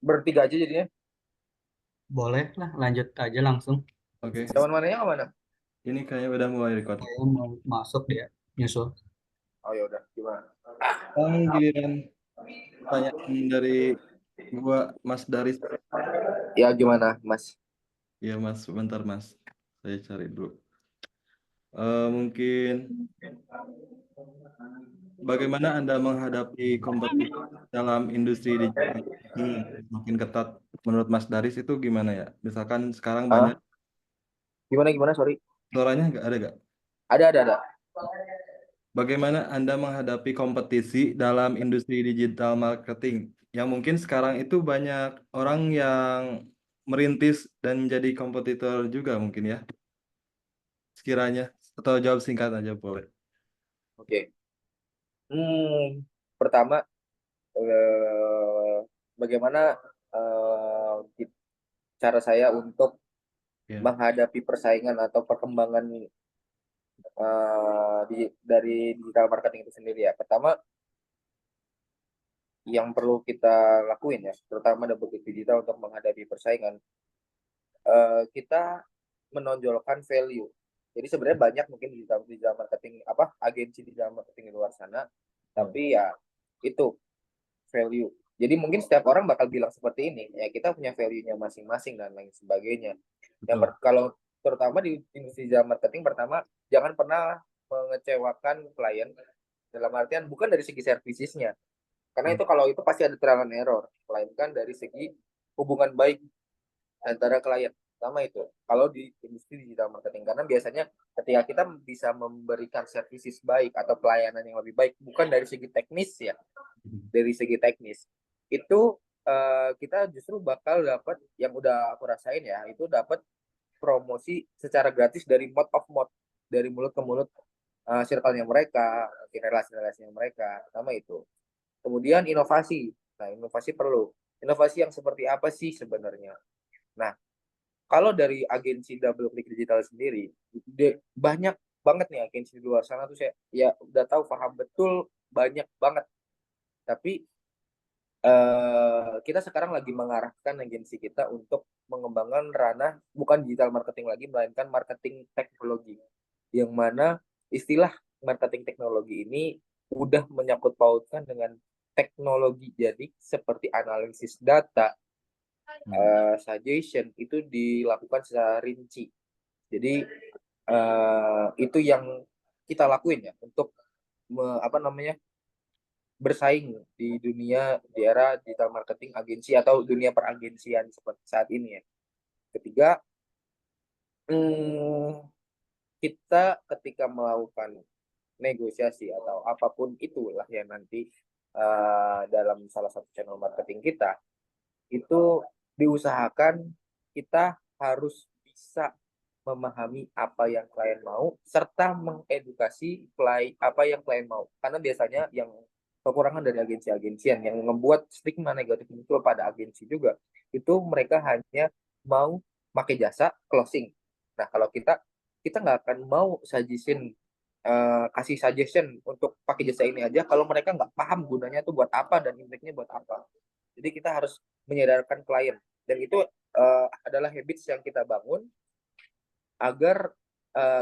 bertiga aja jadinya. Boleh lah, lanjut aja langsung. Oke, Yang mananya yang mana? ini kayaknya udah mulai record. Saya mau masuk dia, nyusul. Oh ya udah, gimana? Giliran pertanyaan dari gua Mas Daris. Ya gimana, Mas? Ya Mas, sebentar Mas. Saya cari dulu. Mungkin bagaimana Anda menghadapi kompetisi dalam industri digital marketing yang semakin ketat menurut Mas Daris itu gimana ya? Misalkan sekarang banyak Ah, gimana? Sorry. suaranya nggak ada nggak? Ada. Bagaimana Anda menghadapi kompetisi dalam industri digital marketing yang mungkin sekarang itu banyak orang yang merintis dan jadi kompetitor juga mungkin ya, sekiranya. Atau jawab singkat aja boleh. Oke. Pertama, bagaimana cara saya untuk Ya, menghadapi persaingan atau perkembangan dari digital marketing itu sendiri ya. Pertama, yang perlu kita lakuin ya, terutama dalam bentuk digital untuk menghadapi persaingan, kita menonjolkan value. Jadi sebenarnya banyak mungkin digital marketing apa agensi digital marketing di luar sana, betul. tapi ya itu value. Jadi mungkin setiap orang bakal bilang seperti ini, ya kita punya value-nya masing-masing dan lain sebagainya. Betul. Kalau terutama di industri digital marketing, pertama jangan pernah mengecewakan klien dalam artian bukan dari segi servicesnya, karena Hmm. itu kalau itu pasti ada trial and error, melainkan dari segi hubungan baik antara klien. Sama itu kalau di industri digital marketing, karena biasanya ketika kita bisa memberikan services baik atau pelayanan yang lebih baik bukan dari segi teknis ya, dari segi teknis itu kita justru bakal dapat yang udah aku rasain ya, itu dapat promosi secara gratis dari mouth of mouth, dari mulut ke mulut, circle-nya mereka, relasi-relasinya mereka. Sama itu. Kemudian inovasi. Nah, inovasi perlu. Inovasi yang seperti apa sih sebenarnya? Nah, kalau dari agensi Double Click Digital sendiri, banyak banget nih agensi di luar sana tuh, saya ya udah tahu paham betul banyak banget. Tapi kita sekarang lagi mengarahkan agensi kita untuk mengembangkan ranah bukan digital marketing lagi, melainkan marketing teknologi. Yang mana istilah marketing teknologi ini udah menyangkut pautkan dengan teknologi. Jadi seperti analisis data, Hmm. suggestion itu dilakukan secara rinci. Jadi itu yang kita lakuin ya untuk apa namanya bersaing di dunia di era digital marketing agensi atau dunia peragensian seperti saat ini ya. Ketiga, hmm, kita ketika melakukan negosiasi atau apapun itulah yang nanti dalam salah satu channel marketing kita, itu diusahakan kita harus bisa memahami apa yang klien mau serta mengedukasi apa yang klien mau. Karena biasanya yang kekurangan dari agensi-agensian yang membuat stigma negatif muncul pada agensi juga, itu mereka hanya mau pakai jasa closing. Nah, kalau kita nggak akan mau kasih suggestion untuk pakai jasa ini aja kalau mereka nggak paham gunanya tuh buat apa dan impactnya buat apa. Jadi kita harus menyadarkan klien, dan itu adalah habits yang kita bangun agar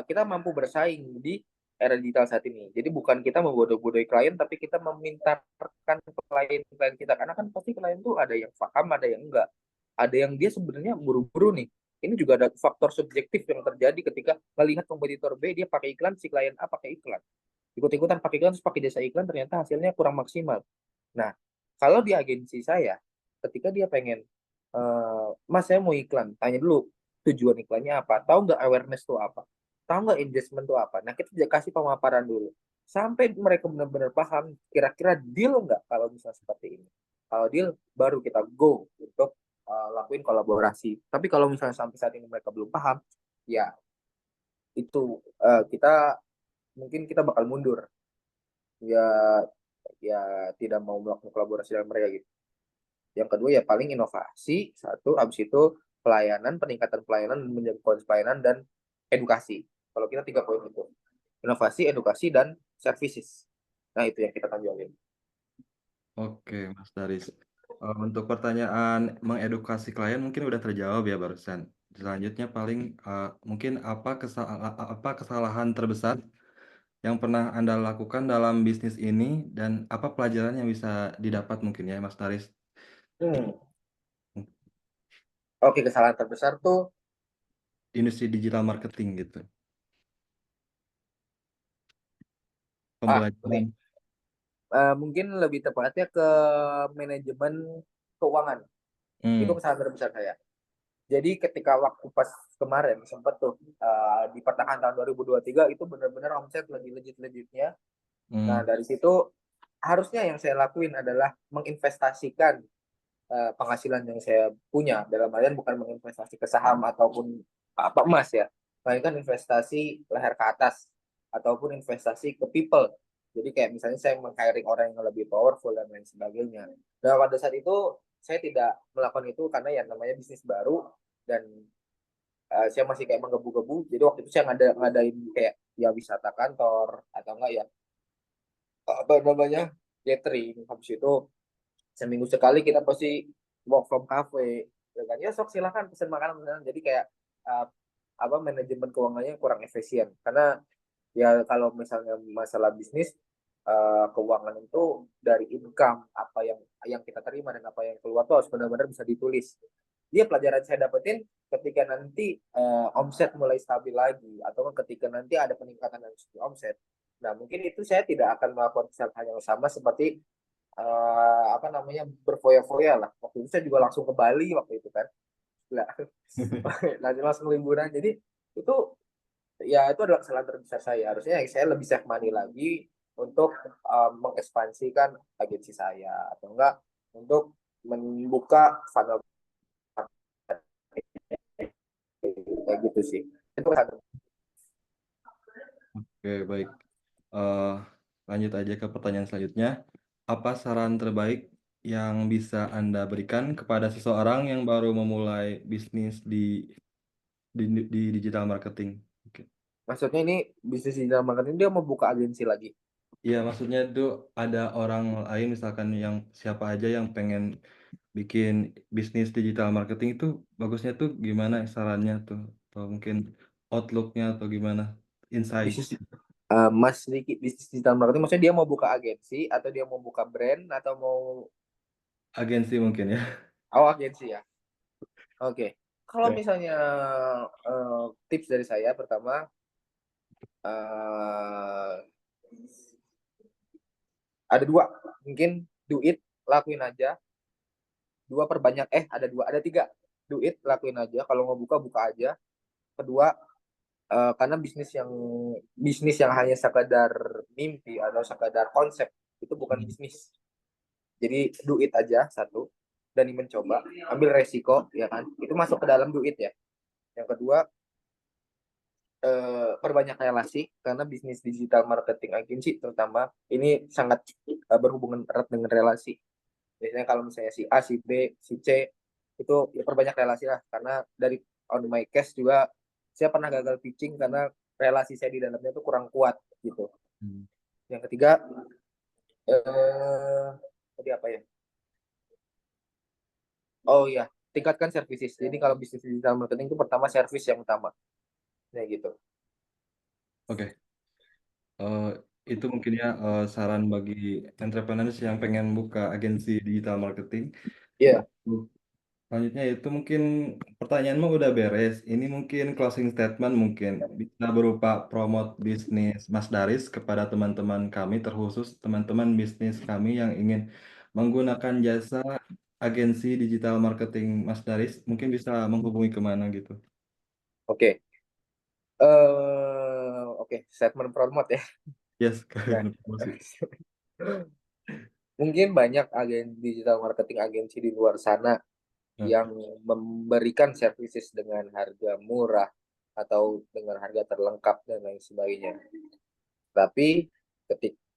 kita mampu bersaing di era digital saat ini. Jadi bukan kita membodoh-bodohi klien, tapi kita memintarkan klien-klien kita. Karena kan pasti klien tuh ada yang paham, ada yang enggak. Ada yang dia sebenarnya buru-buru nih. Ini juga ada faktor subjektif yang terjadi ketika melihat kompetitor B, dia pakai iklan, si klien A pakai iklan. Ikut-ikutan pakai iklan, terus pakai jasa iklan, ternyata hasilnya kurang maksimal. Nah, kalau di agensi saya, ketika dia pengen, Mas saya mau iklan, tanya dulu tujuan iklannya apa, tahu nggak awareness itu apa, tahu nggak engagement itu apa. Nah, kita kasih pemaparan dulu sampai mereka benar-benar paham kira-kira deal nggak kalau misalnya seperti ini. Kalau deal baru kita go untuk lakuin kolaborasi. Tapi kalau misalnya sampai saat ini mereka belum paham, ya itu kita mungkin kita bakal mundur, ya ya tidak mau melakukan kolaborasi dengan mereka gitu. Yang kedua ya paling inovasi satu, habis itu pelayanan, peningkatan pelayanan, menjaga kualitas pelayanan, dan edukasi. Kalau kita 3 poin itu, inovasi, edukasi, dan services. Nah itu yang kita tonjolin. Oke, Mas Daris. Untuk pertanyaan mengedukasi klien mungkin udah terjawab ya barusan. Selanjutnya paling mungkin apa kesalahan terbesar yang pernah Anda lakukan dalam bisnis ini dan apa pelajaran yang bisa didapat mungkin ya Mas Taris? Hmm. Oke, kesalahan terbesar tuh Industri digital marketing gitu. ini Pembelajaran. mungkin lebih tepatnya ke manajemen keuangan. Itu Hmm. kesalahan terbesar saya. Jadi ketika waktu pas kemarin sempat tuh di pertengahan tahun 2023 itu benar-benar omset lagi legit-legitnya. Nah, Hmm. dari situ harusnya yang saya lakuin adalah menginvestasikan penghasilan yang saya punya, dalam artian bukan menginvestasi ke saham ataupun apa emas ya, melainkan investasi leher ke atas ataupun investasi ke people. Jadi kayak misalnya saya meng-hiring orang yang lebih powerful dan lain sebagainya. Nah, pada saat itu saya tidak melakukan itu karena ya namanya bisnis baru dan saya masih kayak menggebu-gebu. Jadi waktu itu saya ngadain kayak ya wisata kantor atau enggak ya apa namanya gathering. Habis itu seminggu sekali kita pasti work from cafe, ya kan, ya sok silakan pesan makanan. Jadi kayak uh, apa manajemen keuangannya kurang efisien karena ya kalau misalnya masalah bisnis keuangan itu dari income apa yang kita terima dan apa yang keluar tuh harus benar-benar bisa ditulis. Dia pelajaran saya dapetin ketika nanti omset mulai stabil lagi atau ketika nanti ada peningkatan dari segi omset. Nah, mungkin itu saya tidak akan melakukan kesalahan yang sama seperti apa namanya berfoya-foya lah. Waktu itu saya juga langsung ke Bali waktu itu kan. Lah, langsung liburan. Jadi itu ya itu adalah kesalahan terbesar saya. Harusnya saya lebih save money lagi untuk mengekspansikan agensi saya atau enggak untuk membuka funnel kayak gitu sih. Itu kesalahan. Oke, baik. Eh, Lanjut aja ke pertanyaan selanjutnya. Apa saran terbaik yang bisa Anda berikan kepada seseorang yang baru memulai bisnis di digital marketing? Oke. Maksudnya ini bisnis digital marketing dia mau buka agensi lagi. Iya, maksudnya itu ada orang lain misalkan yang siapa aja yang pengen bikin bisnis digital marketing itu bagusnya tuh gimana sarannya tuh? Atau mungkin outlook-nya atau gimana? Insight Bisnis Mas Diki bisnis digital marketing maksudnya dia mau buka agensi atau dia mau buka brand atau mau agensi mungkin ya. agensi ya. Oke. Kalau Oke. misalnya tips dari saya pertama eh, ada dua, mungkin do it, lakuin aja. Dua perbanyak, ada dua, ada tiga. Do it, lakuin aja. Kalau mau buka buka aja. Kedua, karena bisnis yang hanya sekadar mimpi atau sekadar konsep itu bukan Hmm. bisnis. Jadi do it aja satu, dan mencoba, ambil resiko ya kan. Itu masuk ke dalam do it ya. Yang kedua, perbanyak relasi karena bisnis digital marketing agency terutama ini sangat berhubungan erat dengan relasi. Biasanya kalau misalnya si A, si B, si C itu ya perbanyak relasi lah karena dari on my case juga saya pernah gagal pitching karena relasi saya di dalamnya itu kurang kuat gitu. Hmm. Yang ketiga tadi apa ya? Oh iya, tingkatkan services. Jadi kalau bisnis digital marketing itu pertama service yang utama. Ya gitu. Oke. Eh, itu mungkin ya saran bagi entrepreneurs yang pengen buka agensi digital marketing. Iya, Selanjutnya itu mungkin pertanyaanmu udah beres. Ini mungkin closing statement mungkin bisa berupa promote bisnis Mas Daris kepada teman-teman kami, terkhusus teman-teman bisnis kami yang ingin menggunakan jasa agensi digital marketing Mas Daris. Mungkin bisa menghubungi kemana gitu. oke. Oke, statement promote ya. Yes, Nah, kalian promosi. mungkin banyak agen digital marketing agensi di luar sana Nah, yang memberikan services dengan harga murah atau dengan harga terlengkap dan lain sebagainya. Tapi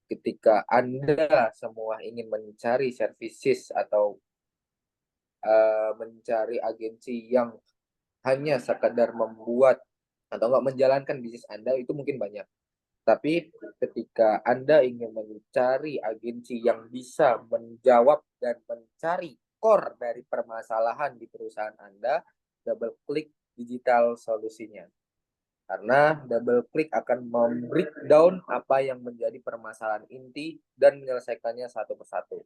ketika Anda semua ingin mencari services atau mencari agensi yang hanya sekadar membuat atau enggak menjalankan bisnis Anda itu mungkin banyak. Tapi ketika Anda ingin mencari agensi yang bisa menjawab dan mencari core dari permasalahan di perusahaan Anda, double klik digital solusinya. Karena double klik akan membreakdown apa yang menjadi permasalahan inti dan menyelesaikannya satu persatu.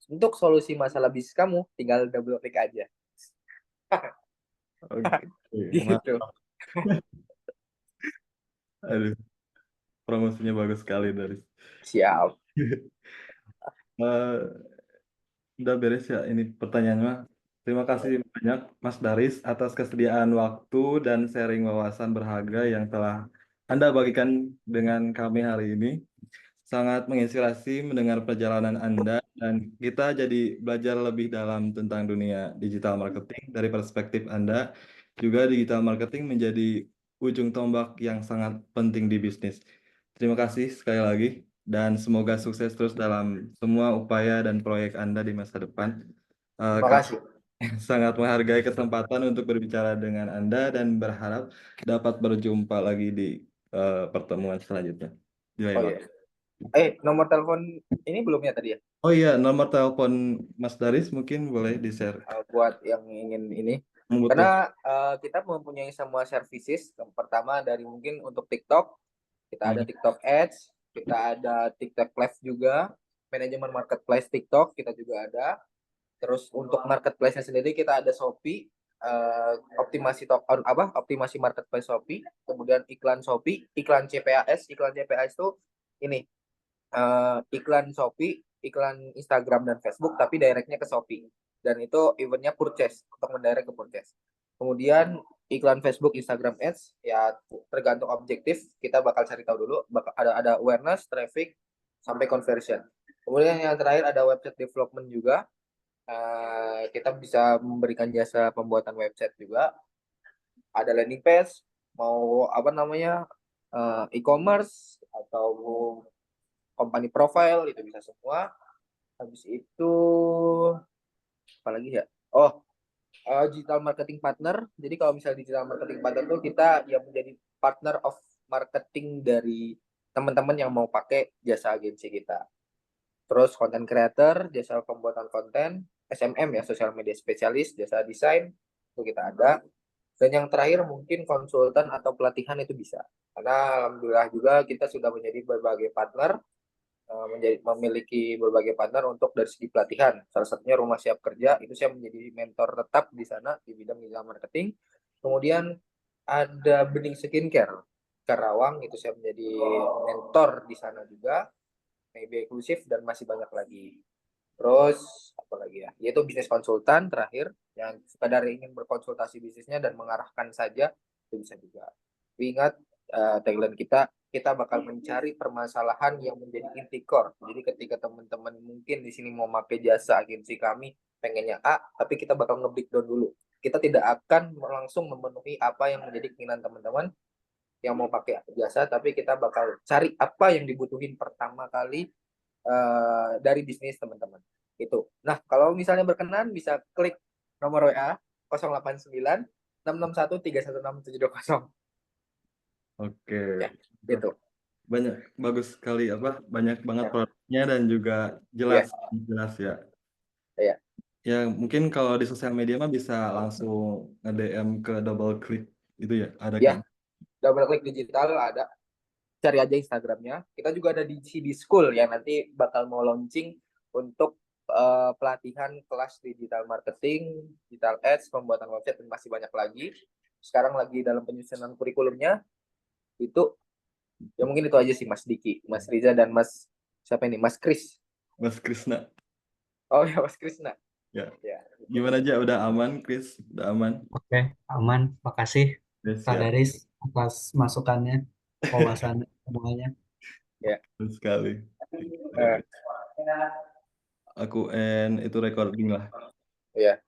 Untuk solusi masalah bisnis kamu, tinggal double klik aja. Oke, Gitu. aduh, promosinya bagus sekali dari. Siap. Eh, udah beres ya ini pertanyaannya. Terima kasih banyak Mas Daris atas kesediaan waktu dan sharing wawasan berharga yang telah Anda bagikan dengan kami hari ini. Sangat menginspirasi mendengar perjalanan Anda dan kita jadi belajar lebih dalam tentang dunia digital marketing dari perspektif Anda. Juga digital marketing menjadi ujung tombak yang sangat penting di bisnis. Terima kasih sekali lagi dan semoga sukses terus dalam semua upaya dan proyek Anda di masa depan. Terima Kami kasih. sangat menghargai kesempatan untuk berbicara dengan Anda dan berharap dapat berjumpa lagi di pertemuan selanjutnya. Di lain Oh waktu. iya. Nomor telepon ini belum ya tadi ya? Oh iya, nomor telepon Mas Daris mungkin boleh di-share. Buat yang ingin ini. Membutuhkan. Karena kita mempunyai semua services. Yang pertama dari mungkin untuk TikTok, kita ada TikTok Ads, kita ada TikTok Live juga, manajemen marketplace TikTok kita juga ada. Terus untuk marketplace-nya sendiri kita ada Shopee, optimasi marketplace Shopee, kemudian iklan Shopee, iklan CPAS. Iklan CPAS itu ini iklan Shopee, iklan Instagram dan Facebook, tapi directnya ke Shopee. Dan itu eventnya purchase, untuk mendirect ke purchase. Kemudian iklan Facebook, Instagram Ads, ya tergantung objektif, kita bakal cari tahu dulu, ada awareness, traffic, sampai conversion. Kemudian yang terakhir ada website development juga. Kita bisa memberikan jasa pembuatan website juga. Ada landing page, mau apa namanya, e-commerce, atau company profile, itu bisa semua. Habis itu apa lagi ya? Digital marketing partner. Jadi kalau misalnya digital marketing partner tuh kita yang menjadi partner of marketing dari teman-teman yang mau pakai jasa agensi kita. Terus content creator, jasa pembuatan konten, SMM ya, social media spesialis, jasa desain, itu kita ada. Dan yang terakhir mungkin konsultan atau pelatihan itu bisa. Karena alhamdulillah juga kita sudah menjadi berbagai partner, memiliki berbagai partner untuk dari segi pelatihan. Salah satunya Rumah Siap Kerja, itu saya menjadi mentor tetap di sana di bidang digital marketing. Kemudian ada Bening Skincare Karawang, itu saya menjadi mentor di sana juga. Maybe eksklusif dan masih banyak lagi. Terus apa lagi ya? Yaitu bisnis konsultan terakhir yang sekadar ingin berkonsultasi bisnisnya dan mengarahkan saja itu bisa juga. Tapi ingat tagline kita bakal mencari permasalahan yang menjadi inti core. Jadi ketika teman-teman mungkin di sini mau pakai jasa agensi kami pengennya A, tapi kita bakal nge-breakdown dulu. Kita tidak akan langsung memenuhi apa yang menjadi keinginan teman-teman yang mau pakai jasa, tapi kita bakal cari apa yang dibutuhin pertama kali dari bisnis teman-teman. Itu. Nah, kalau misalnya berkenan bisa klik nomor WA 089 661 316 720. Oke. Ya, gitu. Banyak bagus sekali banyak banget Ya. produknya dan juga jelas ya. Ya. Ya mungkin kalau di sosial media mah bisa langsung nge-DM ke double click itu ya, ada Ya, kan? double klik digital ada. Cari aja Instagramnya. Kita juga ada di CD School yang nanti bakal mau launching untuk pelatihan kelas digital marketing, digital ads, pembuatan website, dan masih banyak lagi. Sekarang lagi dalam penyusunan kurikulumnya. Itu ya mungkin itu aja sih Mas Diki, Mas Riza, dan Mas siapa ini? Mas Kris. Mas Krisna. Oh ya, Mas Krisna. Ya. Ya. Gimana aja udah aman, Kris? Udah aman? Oke, aman. Makasih Ya, Kak siap Daris atas masukannya, wawasannya semuanya. Ya. Betul sekali. Eh, Aku end itu recording lah. ya.